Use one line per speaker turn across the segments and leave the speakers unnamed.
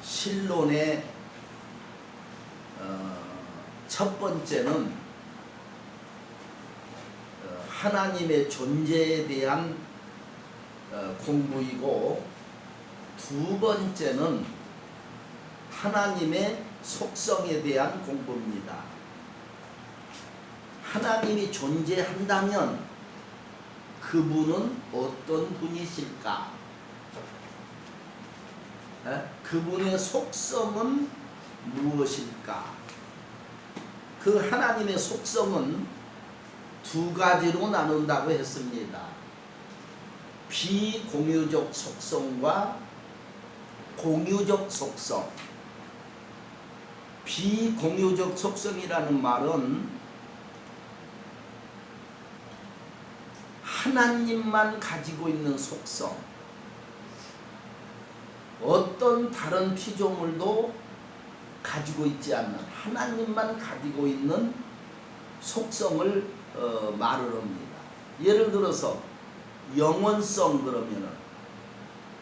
신론의 첫 번째는 하나님의 존재에 대한 공부이고, 두 번째는 하나님의 속성에 대한 공부입니다. 하나님이 존재한다면 그분은 어떤 분이실까? 그분의 속성은 무엇일까? 그 하나님의 속성은 두 가지로 나눈다고 했습니다. 비공유적 속성과 공유적 속성. 비공유적 속성이라는 말은 하나님만 가지고 있는 속성, 어떤 다른 피조물도 가지고 있지 않는 하나님만 가지고 있는 속성을 말을 합니다. 예를 들어서 영원성 그러면은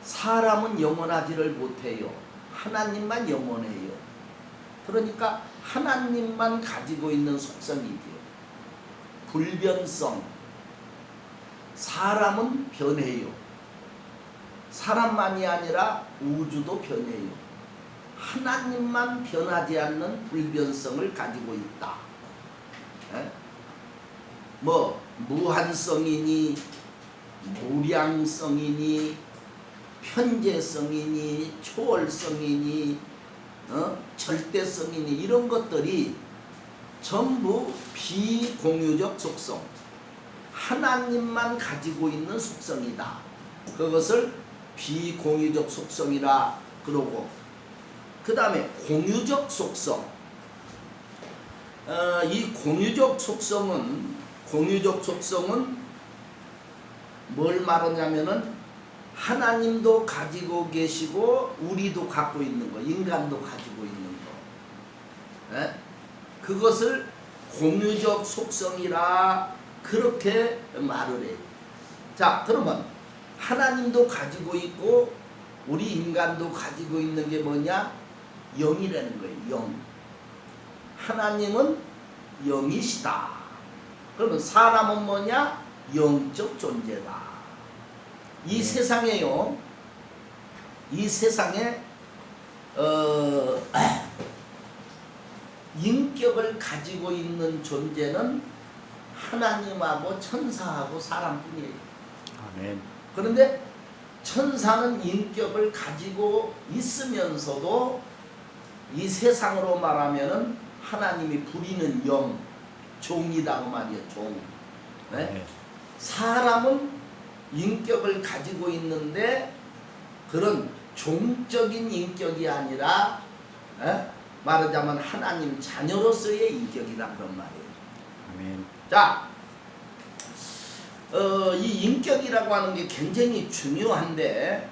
사람은 영원하지를 못해요. 하나님만 영원해요. 그러니까 하나님만 가지고 있는 속성이지요. 불변성, 사람은 변해요. 사람만이 아니라 우주도 변해요. 하나님만 변하지 않는 불변성을 가지고 있다. 뭐 무한성이니 무량성이니 편재성이니 초월성이니 절대성이니 이런 것들이 전부 비공유적 속성, 하나님만 가지고 있는 속성이다. 그것을 비공유적 속성이라 그러고, 그 다음에 공유적 속성. 이 공유적 속성은 뭘 말하냐면은 하나님도 가지고 계시고 우리도 갖고 있는 거, 인간도 가지고 있는 거, 그것을 공유적 속성이라 그렇게 말을 해요. 자, 그러면 하나님도 가지고 있고 우리 인간도 가지고 있는 게 뭐냐? 영이라는 거예요. 영. 하나님은 영이시다. 그러면 사람은 뭐냐? 영적 존재다. 이 세상에요, 이 세상에 인격을 가지고 있는 존재는 하나님하고 천사하고 사람뿐이에요.
아멘.
그런데 천사는 인격을 가지고 있으면서도 이 세상으로 말하면은 하나님이 부리는 영, 종이라고 말이에요. 종. 네? 사람은 인격을 가지고 있는데 그런 종적인 인격이 아니라 말하자면 하나님 자녀로서의 인격이란 그런 말이에요.
아멘.
자, 이 인격이라고 하는 게 굉장히 중요한데,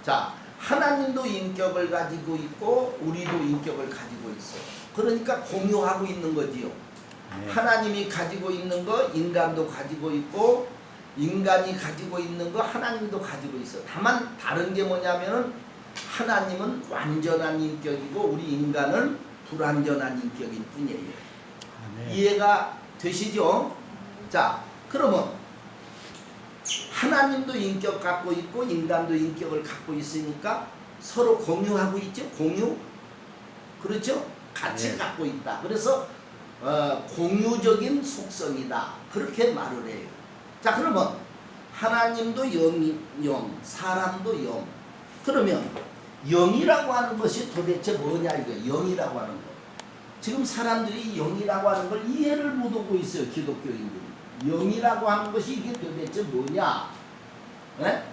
자, 하나님도 인격을 가지고 있고 우리도 인격을 가지고 있어요. 그러니까 공유하고 있는 거지요. 네. 하나님이 가지고 있는 거 인간도 가지고 있고, 인간이 가지고 있는 거 하나님도 가지고 있어요. 다만 다른 게 뭐냐면은 하나님은 완전한 인격이고 우리 인간은 불완전한 인격일 뿐이에요. 네. 이해가 되시죠? 자, 그러면 하나님도 인격 갖고 있고 인간도 인격을 갖고 있으니까 서로 공유하고 있죠? 공유? 그렇죠? 같이 네. 갖고 있다. 그래서 공유적인 속성이다. 그렇게 말을 해요. 자, 그러면 하나님도 영, 사람도 영. 그러면 영이라고 하는 것이 도대체 뭐냐 이거예요. 영이라고 하는 거. 지금 사람들이 영이라고 하는 걸 이해를 못하고 있어요. 기독교인들이. 영이라고 하는 것이 이게 도대체 뭐냐? 네?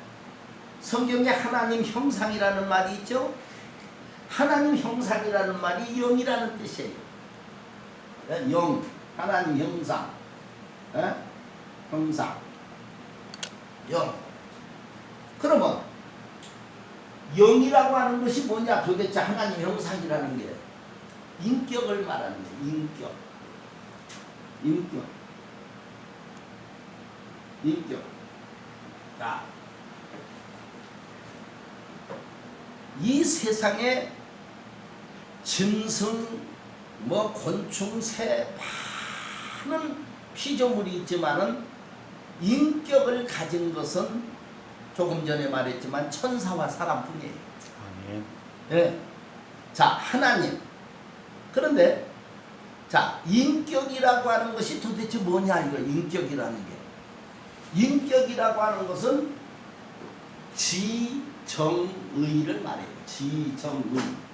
성경에 하나님 형상이라는 말이 있죠? 하나님 형상이라는 말이 영이라는 뜻이에요. 영, 하나님 형상. 형상. 영. 그러면 영이라고 하는 것이 뭐냐? 도대체 하나님 형상이라는 게 인격을 말하는 거예요. 인격. 자, 이 세상에 짐승, 뭐 곤충, 새 많은 피조물이 있지만은 인격을 가진 것은 조금 전에 말했지만 천사와 사람뿐이에요.
아멘.
예. 자, 하나님. 그런데 자, 인격이라고 하는 것이 도대체 뭐냐 이거 인격이라는 게. 인격이라고 하는 것은 지정의를 말해요. 지정의.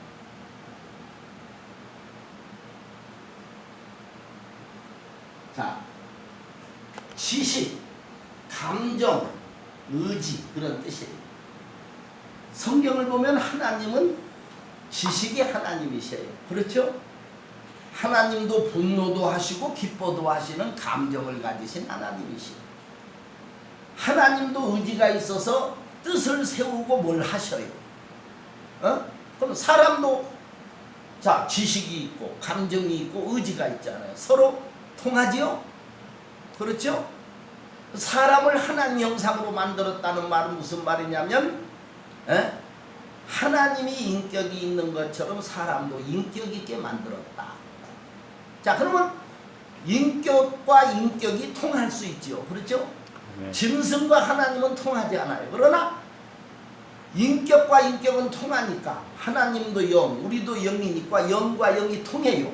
자, 지식, 감정, 의지 그런 뜻이에요. 성경을 보면 하나님은 지식의 하나님이세요. 그렇죠? 하나님도 분노도 하시고 기뻐도 하시는 감정을 가지신 하나님이시요. 하나님도 의지가 있어서 뜻을 세우고 뭘 하셔요. 그럼 사람도 자 지식이 있고 감정이 있고 의지가 있잖아요. 서로 통하지요? 그렇죠? 사람을 하나님 형상으로 만들었다는 말은 무슨 말이냐면 하나님이 인격이 있는 것처럼 사람도 인격 있게 만들었다. 자, 그러면 인격과 인격이 통할 수 있죠. 그렇죠?
네.
짐승과 하나님은 통하지 않아요. 그러나 인격과 인격은 통하니까 하나님도 영, 우리도 영이니까 영과 영이 통해요.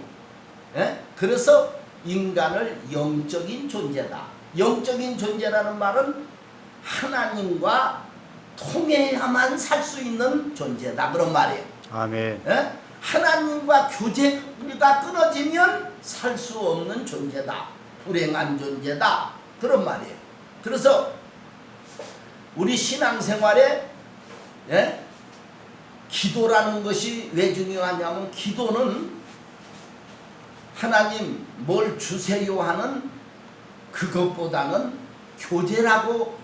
그래서 인간을 영적인 존재다. 영적인 존재라는 말은 하나님과 통해야만 살 수 있는 존재다. 그런 말이에요.
아멘.
하나님과 교제가 끊어지면 살 수 없는 존재다. 불행한 존재다. 그런 말이에요. 그래서 우리 신앙생활에 기도라는 것이 왜 중요하냐면 기도는 하나님 뭘 주세요 하는 그것보다는 교제라고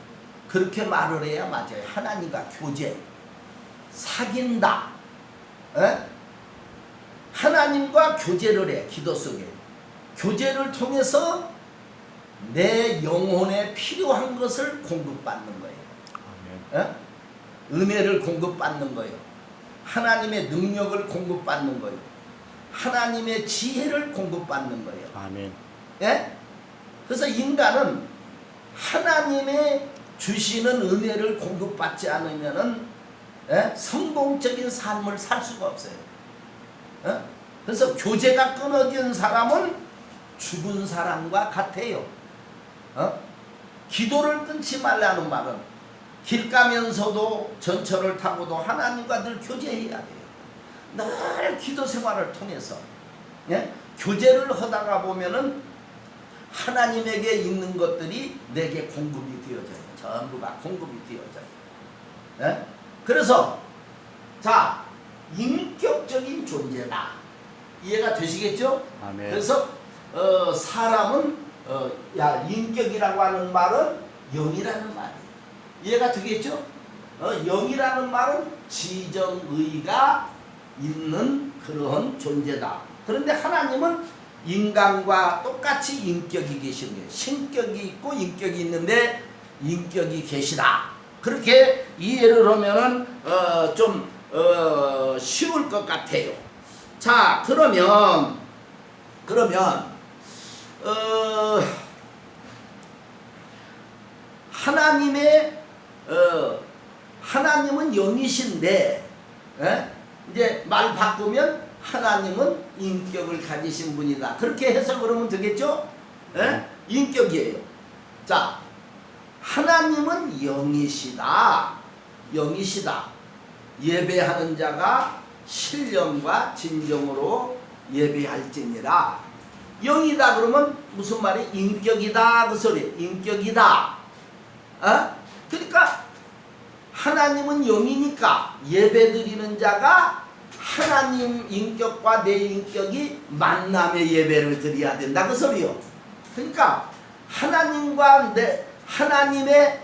그렇게 말을 해야 맞아요. 하나님과 교제. 사귄다. 하나님과 교제를 해. 기도 속에. 교제를 통해서 내 영혼에 필요한 것을 공급받는 거예요.
아멘.
은혜를 공급받는 거예요. 하나님의 능력을 공급받는 거예요. 하나님의 지혜를 공급받는 거예요.
아멘.
그래서 인간은 하나님의 주시는 은혜를 공급받지 않으면은 성공적인 삶을 살 수가 없어요. 그래서 교제가 끊어진 사람은 죽은 사람과 같아요. 기도를 끊지 말라는 말은 길 가면서도 전철을 타고도 하나님과 늘 교제해야 돼요. 늘 기도 생활을 통해서 교제를 하다가 보면은 하나님에게 있는 것들이 내게 공급이 되어져요. 전부가 공급이 되어져요. 그래서 자 인격적인 존재다. 이해가 되시겠죠?
아멘.
그래서 사람은 인격이라고 하는 말은 영이라는 말이에요. 이해가 되겠죠? 영이라는 말은 지정의가 있는 그런 존재다. 그런데 하나님은 인간과 똑같이 인격이 계신 거예요. 신격이 있고 인격이 있는데 인격이 계시다. 그렇게 이해를 하면은 좀 쉬울 것 같아요. 자, 그러면 하나님은 영이신데 이제 말 바꾸면 하나님은 인격을 가지신 분이다. 그렇게 해석을 하면 되겠죠? 인격이에요. 자, 하나님은 영이시다. 영이시다. 예배하는 자가 신령과 진정으로 예배할지니라. 영이다 그러면 무슨 말이? 인격이다 그 소리. 인격이다. 그러니까 하나님은 영이니까 예배드리는 자가 하나님 인격과 내 인격이 만남의 예배를 드려야 된다 그 소리요. 그러니까 하나님과 하나님의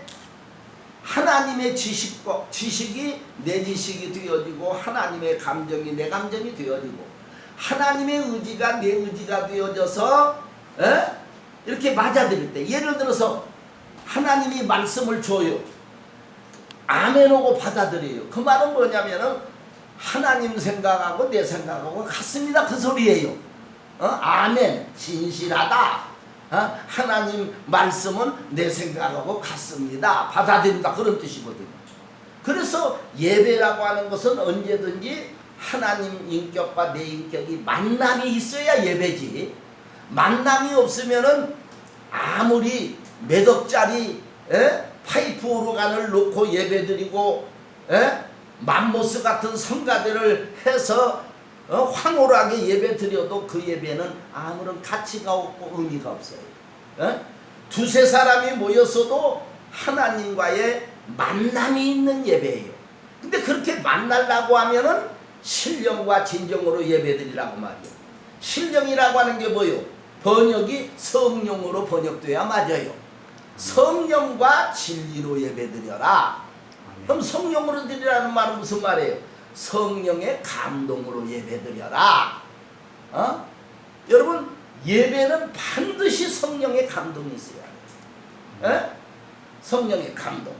지식이 내 지식이 되어지고 하나님의 감정이 내 감정이 되어지고 하나님의 의지가 내 의지가 되어져서 이렇게 맞아들일 때 예를 들어서 하나님이 말씀을 줘요. 아멘 하고 받아들여요. 그 말은 뭐냐면은 하나님 생각하고 내 생각하고 같습니다. 그 소리예요. 아멘. 진실하다. 하나님 말씀은 내 생각하고 같습니다. 받아들인다. 그런 뜻이거든요. 그래서 예배라고 하는 것은 언제든지 하나님 인격과 내 인격이 만남이 있어야 예배지. 만남이 없으면은 아무리 몇 억짜리 파이프 오르간을 놓고 예배드리고 맘모스 같은 성가대를 해서 황홀하게 예배드려도 그 예배는 아무런 가치가 없고 의미가 없어요. 두세 사람이 모였어도 하나님과의 만남이 있는 예배예요. 근데 그렇게 만나려고 하면은 신령과 진정으로 예배드리라고 말이에요. 신령이라고 하는 게 뭐예요? 번역이 성령으로 번역돼야 맞아요. 성령과 진리로 예배드려라. 그럼 성령으로 드리라는 말은 무슨 말이에요? 성령의 감동으로 예배드려라. 여러분, 예배는 반드시 성령의 감동이 있어야 해요. 성령의 감동.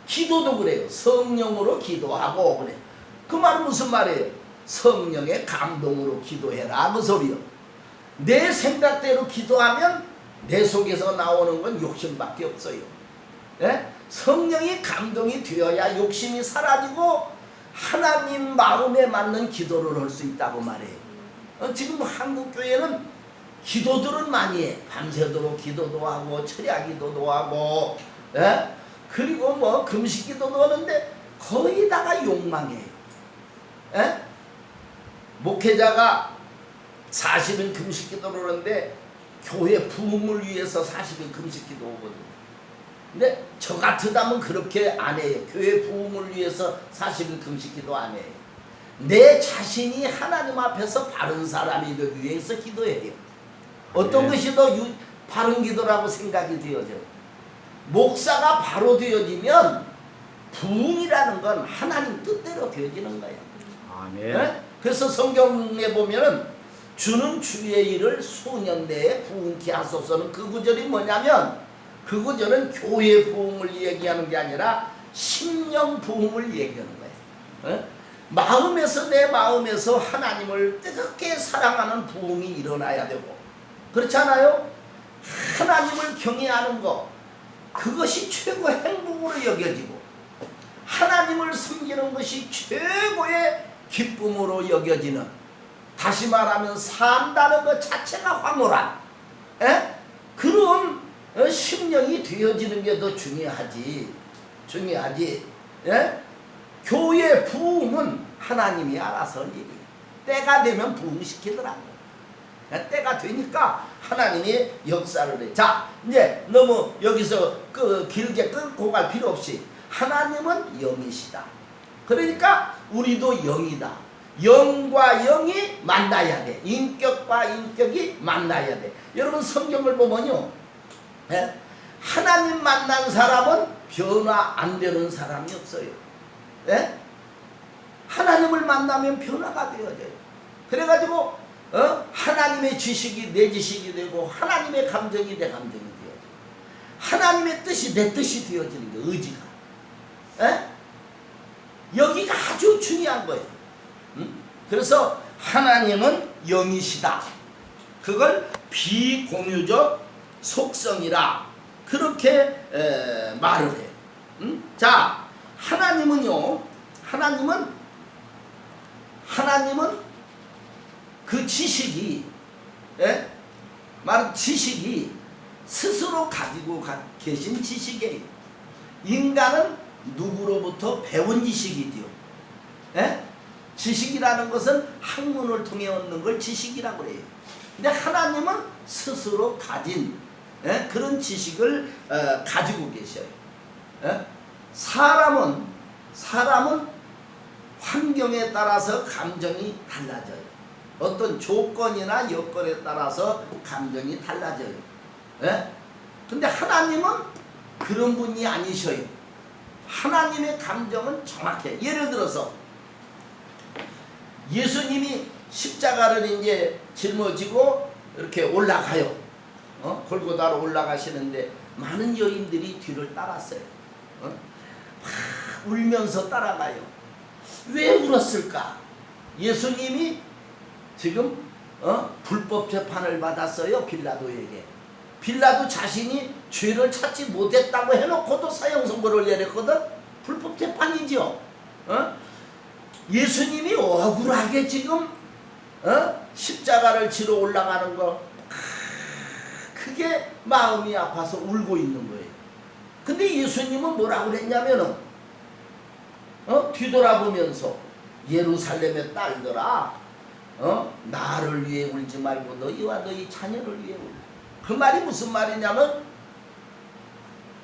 기도도 그래요. 성령으로 기도하고 그래. 그 말은 무슨 말이에요? 성령의 감동으로 기도해라. 그 소리요. 내 생각대로 기도하면 내 속에서 나오는 건 욕심밖에 없어요. 성령이 감동이 되어야 욕심이 사라지고 하나님 마음에 맞는 기도를 할 수 있다고 말해요. 지금 한국 교회는 기도들은 많이 해. 밤새도록 기도도 하고 철야 기도도 하고 그리고 뭐 금식 기도도 하는데 거의 다가 욕망이에요. 목회자가 40일 금식 기도를 하는데 교회 부흥을 위해서 40일 금식 기도 오거든요. 근데 저 같으다면 그렇게 안 해요. 교회 부흥을 위해서 40일 금식 기도 안 해요. 내 자신이 하나님 앞에서 바른 사람이 되기 위해서 기도해요. 어떤 것이 더 바른 기도라고 생각이 되어져요. 목사가 바로 되어지면 부흥이라는 건 하나님 뜻대로 되어지는 거예요.
아멘.
그래서 성경에 보면은 주는 주의 일을 수년 내에 부흥케 하소서는 그 구절이 뭐냐면 그 구절은 교회 부흥을 얘기하는 게 아니라 심령 부흥을 얘기하는 거예요. 마음에서 내 마음에서 하나님을 뜨겁게 사랑하는 부흥이 일어나야 되고 그렇잖아요. 하나님을 경외하는 것 그것이 최고 행복으로 여겨지고 하나님을 섬기는 것이 최고의 기쁨으로 여겨지는 다시 말하면 산다는 것 자체가 황홀한 그런 심령이 되어지는 게 더 중요하지. 교회 부흥은 하나님이 알아서 할 일이에요. 때가 되면 부흥시키더라고. 때가 되니까 하나님이 역사를 해. 자, 이제 너무 여기서 길게 끊고 갈 필요 없이 하나님은 영이시다. 그러니까 우리도 영이다. 영과 영이 만나야 돼. 인격과 인격이 만나야 돼. 여러분 성경을 보면요. 하나님 만난 사람은 변화 안 되는 사람이 없어요. 하나님을 만나면 변화가 되어져요. 그래가지고 하나님의 지식이 내 지식이 되고 하나님의 감정이 내 감정이 되어져요. 하나님의 뜻이 내 뜻이 되어지는 게 의지가. 여기가 아주 중요한 거예요. 그래서 하나님은 영이시다. 그걸 비공유적 속성이라 그렇게 말을 해요. 자, 하나님은 그 지식이 말은 지식이 스스로 가지고 계신 지식이에요. 인간은 누구로부터 배운 지식이지요. 지식이라는 것은 학문을 통해 얻는 걸 지식이라고 해요. 근데 하나님은 스스로 가진 그런 지식을 가지고 계셔요. 사람은 환경에 따라서 감정이 달라져요. 어떤 조건이나 여건에 따라서 감정이 달라져요. 근데 하나님은 그런 분이 아니셔요. 하나님의 감정은 정확해요. 예를 들어서 예수님이 십자가를 이제 짊어지고 이렇게 올라가요. 골고다로 올라가시는데 많은 여인들이 뒤를 따랐어요. 막 울면서 따라가요. 왜 울었을까? 예수님이 지금 불법 재판을 받았어요. 빌라도에게. 빌라도 자신이 죄를 찾지 못했다고 해놓고도 사형 선고를 내렸거든. 불법 재판이죠. 예수님이 억울하게 지금 십자가를 지러 올라가는 거, 그게 마음이 아파서 울고 있는 거예요. 근데 예수님은 뭐라고 그랬냐면은 뒤돌아보면서 예루살렘의 딸들아, 나를 위해 울지 말고 너희와 너희 자녀를 위해 울라. 그 말이 무슨 말이냐면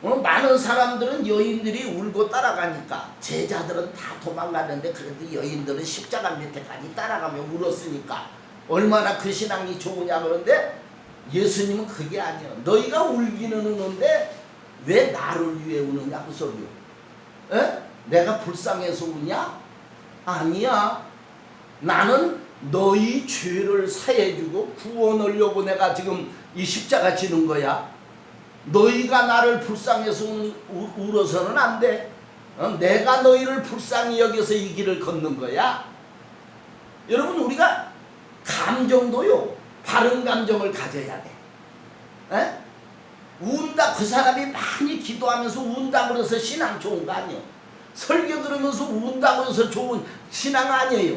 많은 사람들은 여인들이 울고 따라가니까 제자들은 다 도망갔는데 그래도 여인들은 십자가 밑에까지 따라가며 울었으니까 얼마나 그 신앙이 좋으냐. 그런데 예수님은 그게 아니야. 너희가 울기는 우는데 왜 나를 위해 우느냐 그 소리요. 내가 불쌍해서 우냐? 아니야. 나는 너희 죄를 사해주고 구원하려고 내가 지금 이 십자가 지는 거야. 너희가 나를 불쌍해서 울어서는 안 돼. 내가 너희를 불쌍히 여겨서 이 길을 걷는 거야. 여러분, 우리가 감정도요, 바른 감정을 가져야 돼. 운다, 그 사람이 많이 기도하면서 운다고 해서 신앙 좋은 거 아니에요. 설교 들으면서 운다고 해서 좋은 신앙 아니에요.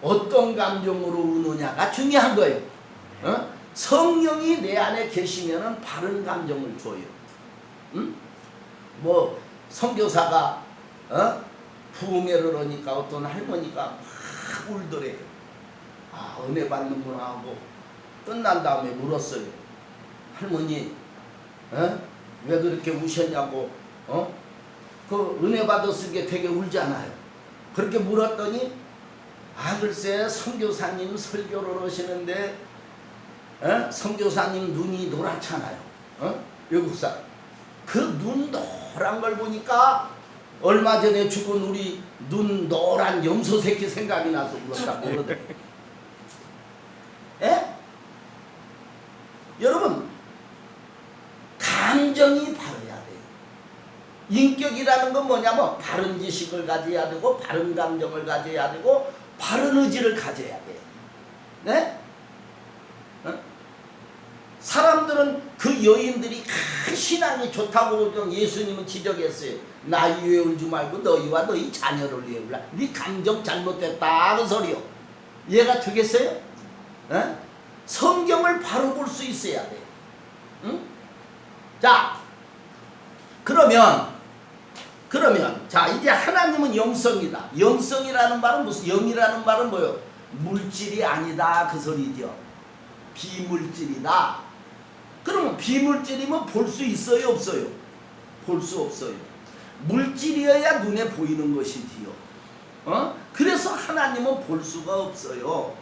어떤 감정으로 우느냐가 중요한 거예요. 성령이 내 안에 계시면은 바른 감정을 줘요. 뭐 선교사가 부흥회를 하니까 어떤 할머니가 막 울더래요. 아, 은혜 받는구나 하고 끝난 다음에 물었어요. 할머니, 왜 그렇게 우셨냐고. 그 은혜 받았을 게 되게 울잖아요. 그렇게 물었더니, 아, 글쎄 선교사님 설교를 하시는데 선교사님 눈이 노랗잖아요. 외국 사람. 그 눈 노란 걸 보니까 얼마 전에 죽은 우리 눈 노란 염소 새끼 생각이 나서 울었다고 그러더라고요. 여러분, 감정이 바라야 돼요. 인격이라는 건 뭐냐면 바른 지식을 가져야 되고 바른 감정을 가져야 되고 바른 의지를 가져야 돼요. 네? 사람들은 그 여인들이 신앙이 좋다고 예수님은 지적했어요. 나 위해 울지 말고 너희와 너희 자녀를 위해 울라. 네 감정 잘못됐다 그 소리요. 이해가 되겠어요? 성경을 바로 볼 수 있어야 돼요. 자, 그러면 자, 이제 하나님은 영성이다. 영성이라는 말은 무슨, 영이라는 말은 뭐요? 물질이 아니다 그 소리죠. 비물질이다. 그러면 비물질이면 볼 수 있어요 없어요? 볼 수 없어요. 물질이어야 눈에 보이는 것이지요. 그래서 하나님은 볼 수가 없어요.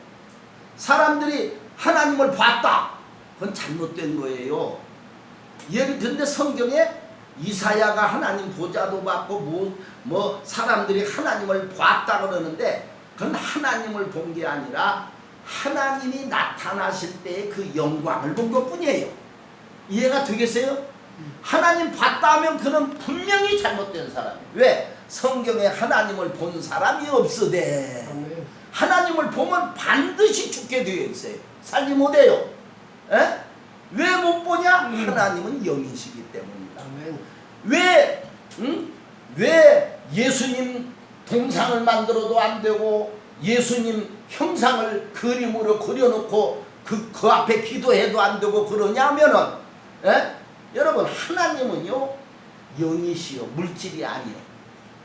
사람들이 하나님을 봤다, 그건 잘못된 거예요. 예를 들는데 성경에 이사야가 하나님 보좌도 받고 뭐 사람들이 하나님을 봤다 그러는데 그건 하나님을 본 게 아니라 하나님이 나타나실 때의 그 영광을 본 것뿐이에요. 이해가 되겠어요? 하나님 봤다 하면 그는 분명히 잘못된 사람이에요. 왜? 성경에 하나님을 본 사람이 없으되 하나님을 보면 반드시 죽게 되어 있어요. 살지 못해요. 왜 못 보냐? 하나님은 영이시기 때문이다. 왜 예수님 동상을 만들어도 안 되고 예수님 형상을 그림으로 그려놓고 그 앞에 기도해도 안 되고 그러냐면은, 여러분, 하나님은요 영이시요 물질이 아니에요.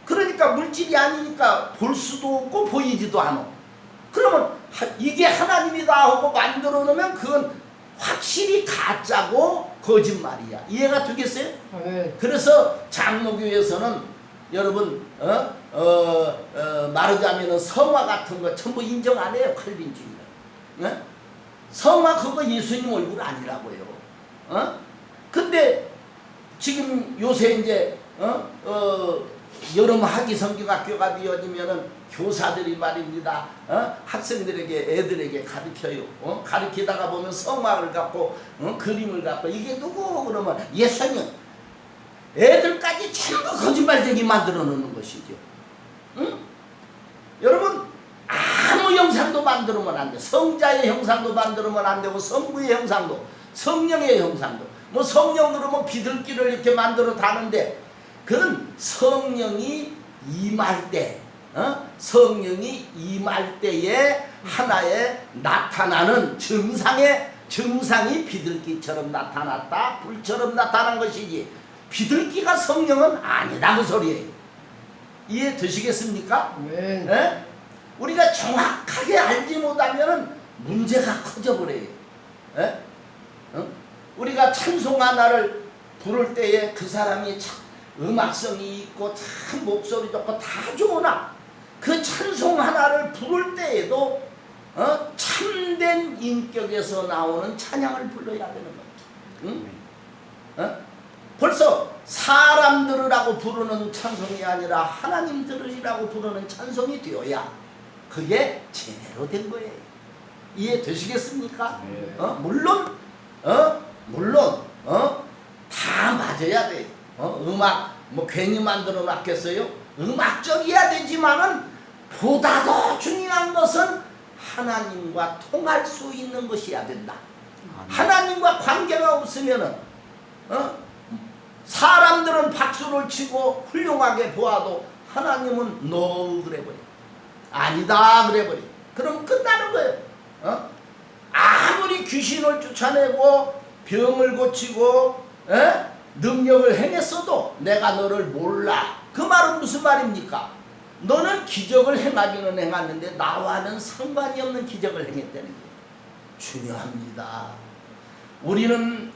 그러니까 물질이 아니니까 볼 수도 없고 보이지도 않아. 그러면 이게 하나님이다 하고 만들어 놓으면 그건 확실히 가짜고 거짓말이야. 이해가 되겠어요? 그래서 장로교에서는 여러분 말하자면은 성화 같은 거 전부 인정 안 해요. 칼빈주의는. 성화 그거 예수님 얼굴 아니라고요. 근데 지금 요새 이제 여름 학위 성경학교가 되어지면은 교사들이 말입니다. 학생들에게 애들에게 가르쳐요. 가르치다가 보면 성화를 갖고 그림을 갖고 이게 누구 그러면 예수님. 애들까지 전부 거짓말쟁이 만들어 놓는 것이죠. 여러분, 아무 만들면 안 돼. 성자의 형상도 만들면 안 되고 성부의 형상도, 성령의 형상도. 뭐 성령 그러면 비둘기를 이렇게 만들어 다는데 그건 성령이 임할 때, 성령이 임할 때에 하나의 나타나는 증상이 비둘기처럼 나타났다, 불처럼 나타난 것이지 비둘기가 성령은 아니다 그 소리예요. 이해 되시겠습니까?
아멘.
예? 우리가 정확하게 알지 못하면 문제가 커져버려요. 예? 우리가 찬송 하나를 부를 때에 그 사람이 참 음악성이 있고 참 목소리 좋고 다 좋으나 그 찬송 하나를 부를 때에도 참된 인격에서 나오는 찬양을 불러야 되는 거예요. 응? 벌써 사람 들으라고 부르는 찬송이 아니라 하나님 들으시라고 부르는 찬송이 되어야 그게 제대로 된 거예요. 이해 되시겠습니까?
네.
물론 다 맞아야 돼요. 음악 뭐 괜히 만들어 놨겠어요? 음악적이어야 되지만은 보다 더 중요한 것은 하나님과 통할 수 있는 것이어야 된다. 하나님과 관계가 없으면은 사람들은 박수를 치고 훌륭하게 보아도 하나님은 노 그래버려. 아니다 그래버려. 그럼 끝나는 거예요. 아무리 귀신을 쫓아내고 병을 고치고 능력을 행했어도 내가 너를 몰라. 그 말은 무슨 말입니까? 너는 기적을 행하기는 행하는데 나와는 상관이 없는 기적을 행했다는 거예요. 중요합니다. 우리는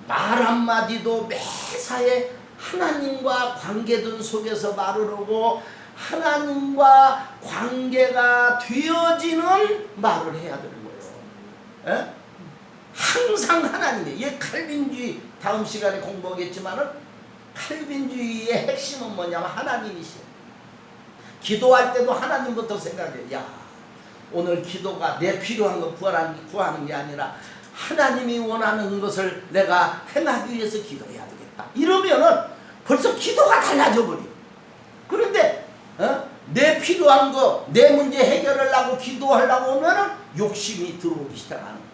말 한마디도 매사에 하나님과 관계된 속에서 말을 하고 하나님과 관계가 되어지는 말을 해야 되는 거예요. 에? 항상 하나님이에요. 이게 칼빈주의 다음 시간에 공부하겠지만은 칼빈주의의 핵심은 뭐냐면 하나님이시에요. 기도할 때도 하나님부터 생각해요. 야, 오늘 기도가 내 필요한 거 구하는 게 아니라 하나님이 원하는 것을 내가 행하기 위해서 기도해야 되겠다. 이러면은 벌써 기도가 달라져 버려. 그런데 내 필요한 거, 내 문제 해결하려고 기도하려고 하면은 욕심이 들어오기 시작하는 거야.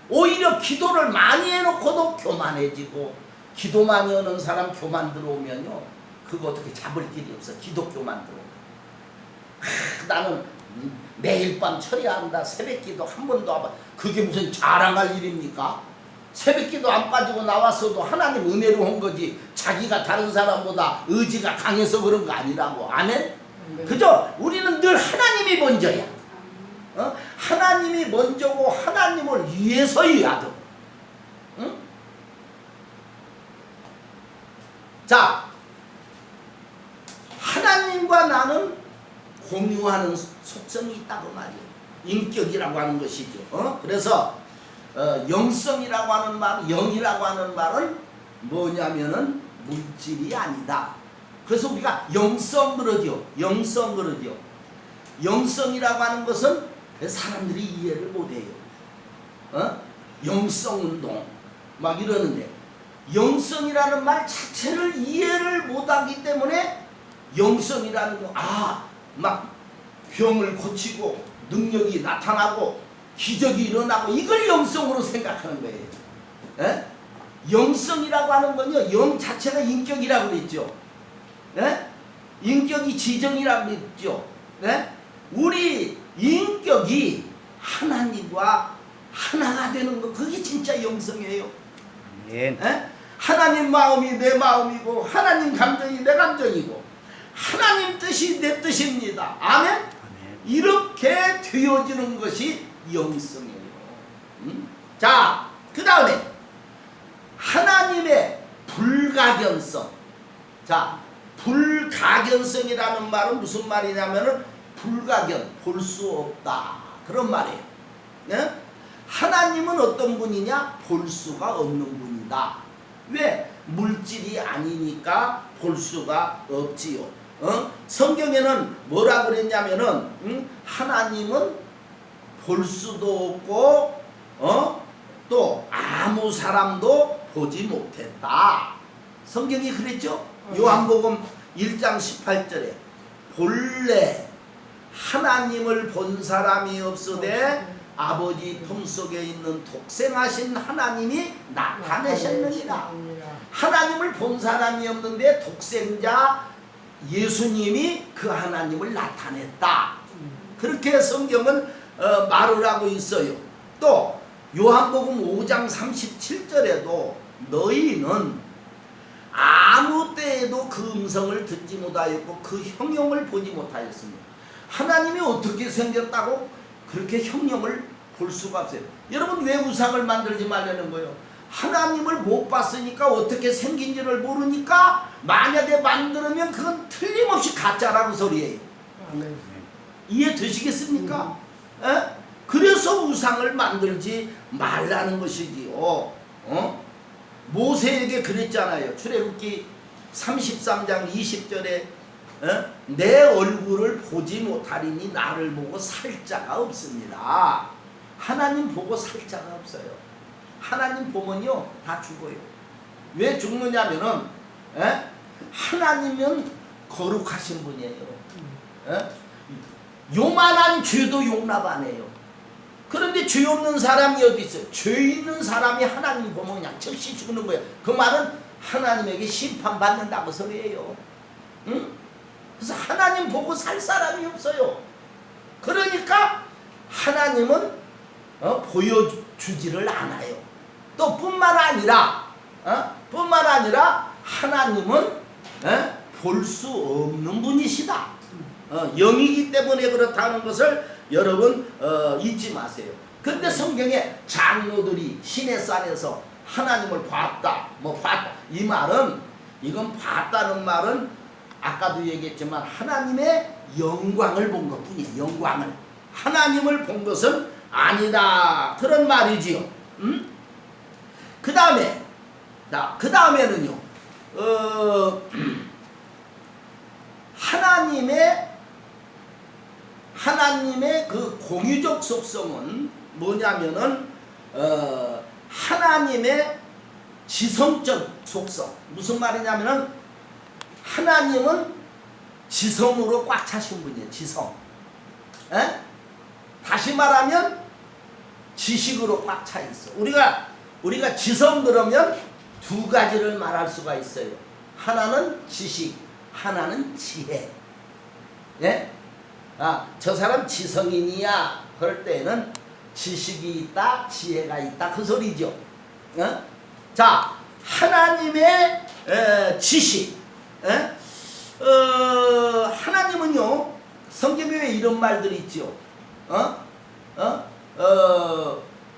오히려 기도를 많이 해놓고도 교만해지고, 기도 많이 하는 사람 교만 들어오면요, 그거 어떻게 잡을 길이 없어. 기독교만 들어오면. 나는 매일 밤 처리해야 한다. 새벽기도 한 번도 안 봐. 그게 무슨 자랑할 일입니까? 새벽기도 안 빠지고 나왔어도 하나님 은혜로 한 거지 자기가 다른 사람보다 의지가 강해서 그런 거 아니라고. 아멘? 그죠? 우리는 늘 하나님이 먼저야. 하나님이 먼저고 하나님을 위해서여야 돼. 응? 자, 하나님과 나는 공유하는 속성이 있다고 말이에요. 인격이라고 하는 것이죠. 그래서 영성이라고 하는 말, 영이라고 하는 말은 뭐냐면은 물질이 아니다. 그래서 우리가 영성 그러죠. 영성 그러죠. 영성이라고 하는 것은 사람들이 이해를 못해요. 영성운동 막 이러는데 영성이라는 말 자체를 이해를 못하기 때문에 영성이라는 거, 막 병을 고치고 능력이 나타나고 기적이 일어나고 이걸 영성으로 생각하는 거예요. 영성이라고 하는 건요, 영 자체가 인격이라고 그랬죠. 인격이 지정이라고 그랬죠. 우리 인격이 하나님과 하나가 되는 거, 그게 진짜 영성이에요. 하나님 마음이 내 마음이고 하나님 감정이 내 감정이고 하나님 뜻이 내 뜻입니다. 아멘? 이렇게 되어지는 것이 영성이에요. 자, 그 다음에 하나님의 불가견성. 자, 불가견성이라는 말은 무슨 말이냐면은 불가견, 볼 수 없다, 그런 말이에요. 하나님은 어떤 분이냐? 볼 수가 없는 분이다. 왜? 물질이 아니니까 볼 수가 없지요. 성경에는 뭐라 그랬냐면은 하나님은 볼 수도 없고 또 아무 사람도 보지 못했다. 성경이 그랬죠? 요한복음 1장 18절에 본래 하나님을 본 사람이 없으되 아버지 품속에 있는 독생하신 하나님이 나타내셨느니라. 하나님을 본 사람이 없는데 독생자 예수님이 그 하나님을 나타냈다. 그렇게 성경은 말을 하고 있어요. 또 요한복음 5장 37절에도 너희는 아무 때에도 그 음성을 듣지 못하였고 그 형용을 보지 못하였습니다. 하나님이 어떻게 생겼다고 그렇게 형용을 볼 수가 없어요. 여러분 왜 우상을 만들지 말라는 거예요? 하나님을 못 봤으니까 어떻게 생긴지를 모르니까 만약에 만들면 그건 틀림없이 가짜라고 소리예요. 이해되시겠습니까? 그래서 우상을 만들지 말라는 것이지요. 모세에게 그랬잖아요. 출애굽기 33장 20절에 내 얼굴을 보지 못하리니 나를 보고 살 자가 없습니다. 하나님 보고 살 자가 없어요. 하나님 보면요 다 죽어요. 왜 죽느냐면은 하나님은 거룩하신 분이에요. 요만한 죄도 용납 안 해요. 그런데 죄 없는 사람이 어디 있어요? 죄 있는 사람이 하나님 보면 그냥 즉시 죽는 거예요. 그 말은 하나님에게 심판받는다고 소리예요. 응? 그래서 하나님 보고 살 사람이 없어요. 그러니까 하나님은 보여주지를 않아요. 또 뿐만 아니라 하나님은 볼 수 없는 분이시다. 영이기 때문에 그렇다는 것을 여러분 잊지 마세요. 근데 성경에 장로들이 시내산에서 하나님을 봤다, 봤다. 이 말은 이건 봤다는 말은 아까도 얘기했지만 하나님의 영광을 본 것뿐이에요. 영광을. 하나님을 본 것은 아니다. 그런 말이지요. 그 다음에는요. 하나님의 그 공유적 속성은 뭐냐면은 하나님의 지성적 속성. 무슨 말이냐면은 하나님은 지성으로 꽉 차신 분이에요. 지성. 다시 말하면 지식으로 꽉 차 있어. 우리가 지성 그러면 두 가지를 말할 수가 있어요. 하나는 지식, 하나는 지혜. 예? 저 사람 지성인이야. 그럴 때에는 지식이 있다, 지혜가 있다. 그 소리죠. 자, 하나님의 지식. 하나님은요, 성경에 왜 이런 말들이 있죠?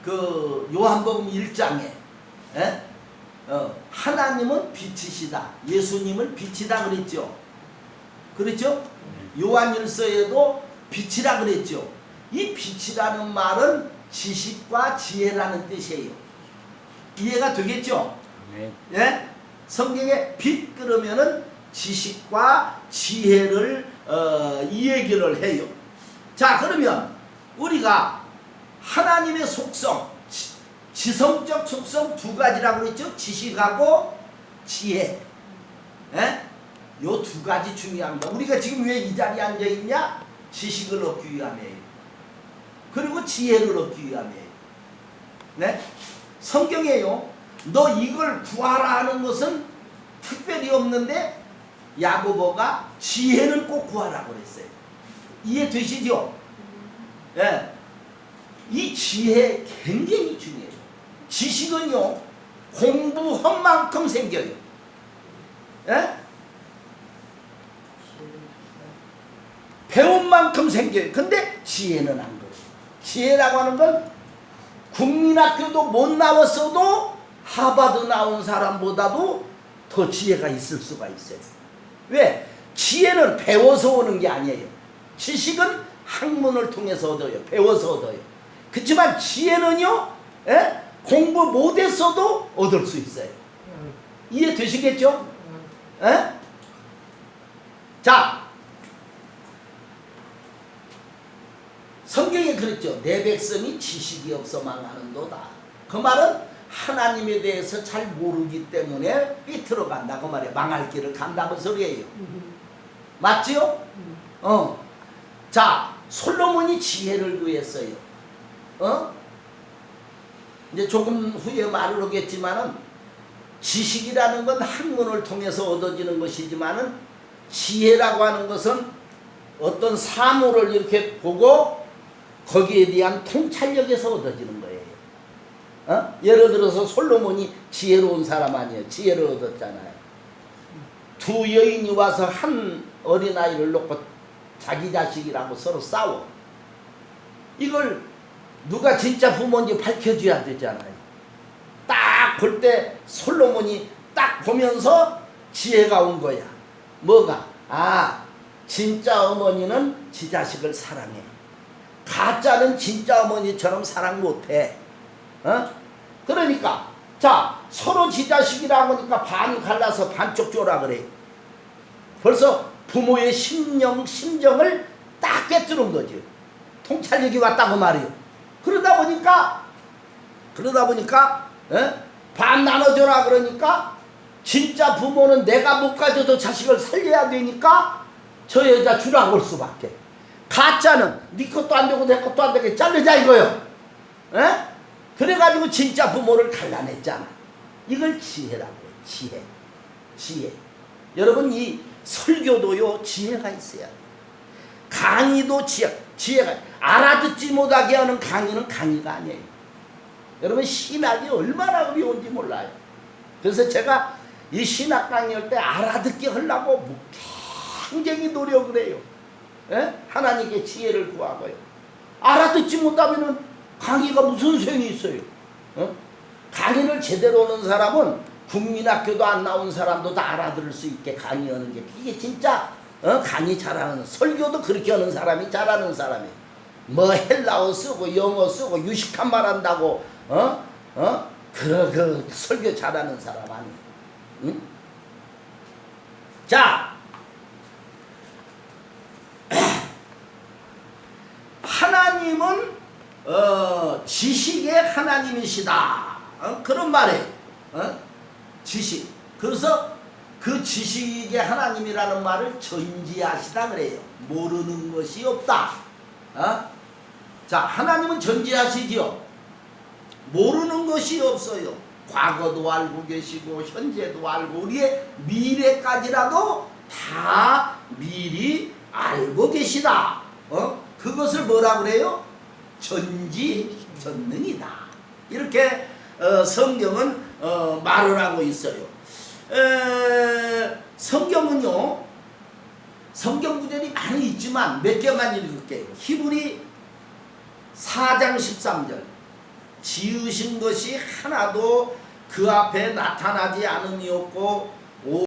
그 요한복음 1장에 하나님은 빛이시다. 예수님은 빛이다 그랬죠. 그렇죠? 요한일서에도 빛이라 그랬죠. 이 빛이라는 말은 지식과 지혜라는 뜻이에요. 이해가 되겠죠? 예? 성경에 빛 그러면은 지식과 지혜를 이 얘기를 해요. 자, 그러면 우리가 하나님의 속성, 지성적 속성 두 가지라고 그랬죠? 지식하고 지혜. 요 두 가지 중요합니다. 우리가 지금 왜 이 자리에 앉아 있냐? 지식을 얻기 위함이에요. 그리고 지혜를 얻기 위함이에요. 네? 성경에요. 너 이걸 구하라 하는 것은 특별히 없는데 야고보가 지혜를 꼭 구하라고 그랬어요. 이해되시죠? 예. 이 지혜 굉장히 중요해요. 지식은요 공부한 만큼 생겨요. 예? 배운 만큼 생겨요. 근데 지혜는 안 그래요. 지혜라고 하는 건 국민학교도 못 나왔어도 하버드 나온 사람보다도 더 지혜가 있을 수가 있어요. 왜? 지혜는 배워서 오는 게 아니에요. 지식은 학문을 통해서 얻어요. 배워서 얻어요. 그렇지만 지혜는요, 공부 못했어도 얻을 수 있어요. 이해되시겠죠? 자, 성경에 그랬죠. 내 백성이 지식이 없어 망하는도다. 그 말은 하나님에 대해서 잘 모르기 때문에 삐뚤어 간다. 그 말이에요. 망할 길을 간다는 소리예요. 맞지요? 자, 솔로몬이 지혜를 구했어요. 이제 조금 후에 말을 하겠지만은 지식이라는 건 학문을 통해서 얻어지는 것이지만은 지혜라고 하는 것은 어떤 사물을 이렇게 보고 거기에 대한 통찰력에서 얻어지는 거예요. 예를 들어서 솔로몬이 지혜로운 사람 아니에요. 지혜를 얻었잖아요. 두 여인이 와서 한 어린아이를 놓고 자기 자식이라고 서로 싸워. 이걸 누가 진짜 부모인지 밝혀줘야 되잖아요. 딱 볼 때 솔로몬이 딱 보면서 지혜가 온 거야. 뭐가? 진짜 어머니는 지 자식을 사랑해. 가짜는 진짜 어머니처럼 사랑 못해. 그러니까 자, 서로 지 자식이라고 하니까 반 갈라서 반쪽 쪼라 그래요. 벌써 부모의 심정을 딱 깨뜨린 거죠. 통찰력이 왔다고 말이요. 그러다 보니까 반 나눠줘라 그러니까 진짜 부모는 내가 못 가져도 자식을 살려야 되니까 저 여자 주라고 할 수밖에. 가짜는 네 것도 안 되고 내 것도 안 되게 자르자 이거요. 그래가지고 진짜 부모를 갈라냈잖아. 이걸 지혜라고 해요. 지혜. 여러분, 이 설교도요 지혜가 있어야 돼요. 강의도 지혜가. 알아듣지 못하게 하는 강의는 강의가 아니에요. 여러분, 신학이 얼마나 어려운지 몰라요. 그래서 제가 이 신학 강의할 때 알아듣게 하려고 굉장히 노력을 해요. 하나님께 지혜를 구하고요. 알아듣지 못하면 강의가 무슨 소용이 있어요? 강의를 제대로 하는 사람은 국민학교도 안 나온 사람도 다 알아들을 수 있게 강의하는 게 이게 진짜 강의 잘하는, 설교도 그렇게 하는 사람이 잘하는 사람이에요. 뭐 헬라어 쓰고 영어 쓰고 유식한 말 한다고 그 설교 잘하는 사람 아니에요. 응? 자, 하나님은 지식의 하나님이시다. 그런 말이에요. 지식. 그래서 그 지식의 하나님이라는 말을 전지하시다 그래요. 모르는 것이 없다. 자, 하나님은 전지하시지요. 모르는 것이 없어요. 과거도 알고 계시고 현재도 알고 우리의 미래까지라도 다 미리 알고 계시다. 그것을 뭐라 그래요? 전지전능이다. 이렇게 성경은 말을 하고 있어요. 성경은요, 성경 구절이 많이 있지만 몇 개만 읽을게요. 히브리 4장 13절. 지으신 것이 하나도 그 앞에 나타나지 않음이었고